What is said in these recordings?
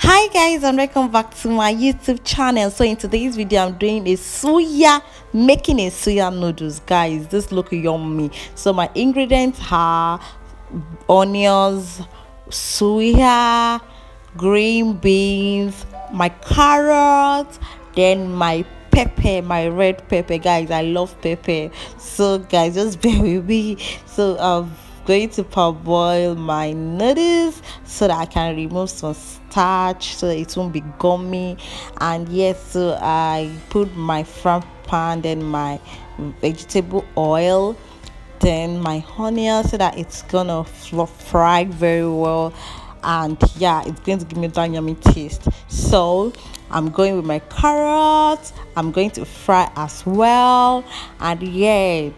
Hi guys, and welcome back to my YouTube channel. So in today's video I'm doing a suya, making a suya noodles. Guys, this look yummy. So my ingredients are onions, suya, green beans, my carrots, then my pepper, my red pepper. Guys, I love pepper, so guys, just bear with me. So going to parboil my noodles so that I can remove some starch so that it won't be gummy. And yes, so I put my fry pan, then my vegetable oil, then my onion so that it's gonna fry very well, and yeah, it's going to give me that yummy taste. So I'm going with my carrots. I'm going to fry as well, and yeah,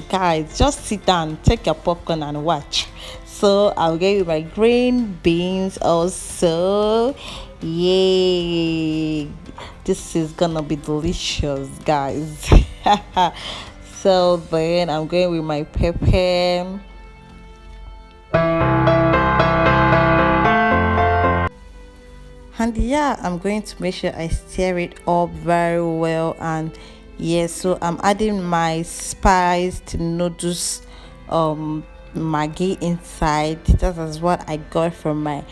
guys, just sit down, take your popcorn and watch. So I'm going with my green beans also. Yay, this is gonna be delicious, guys. So then I'm going with my pepper. And yeah, I'm going to make sure I stir it up very well. And yes, so I'm adding my spiced noodles maggi inside. That is what I got from my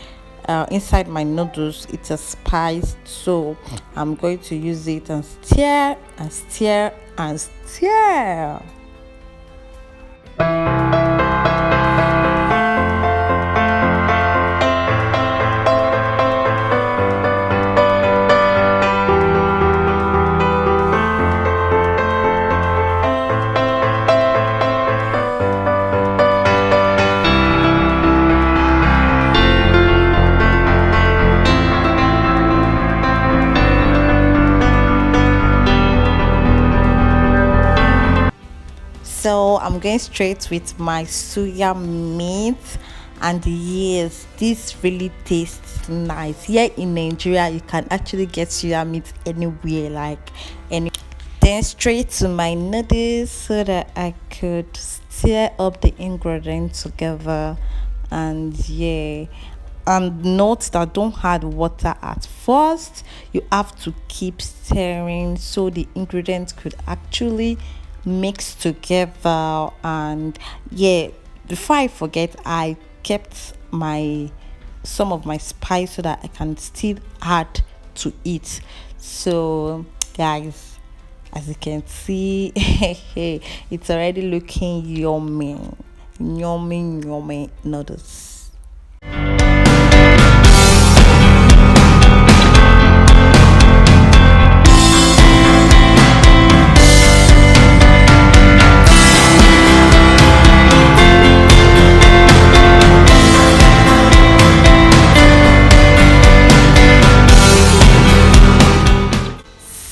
inside my noodles. It's a spice, so I'm going to use it and stir and stir and stir. So I'm going straight with my suya meat, and yes, this really tastes nice. Here in Nigeria you can actually get suya meat anywhere, like any. Then straight to my noodles so that I could stir up the ingredients together. And yeah, and note that don't add water at first. You have to keep stirring so the ingredients could actually mix together. And yeah, before I forget, I kept my some of my spice so that I can still add to it. So guys, as you can see, it's already looking yummy, yummy noodles.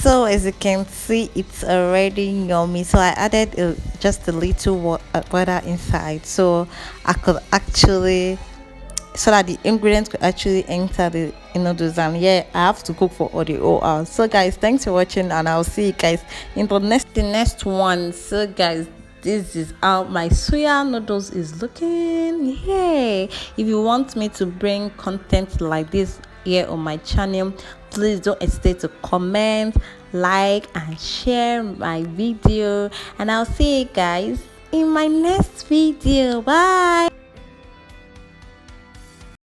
So as you can see, it's already yummy. So I added just a little water inside, so I could actually, so that the ingredients could actually enter the noodles. And yeah, I have to cook for all the whole hours. So guys, thanks for watching, and I'll see you guys in the next one. So guys, this is how my suya noodles is looking. Yeah, if you want me to bring content like this here on my channel, please don't hesitate to comment, like and share my video, and I'll see you guys in my next video. Bye.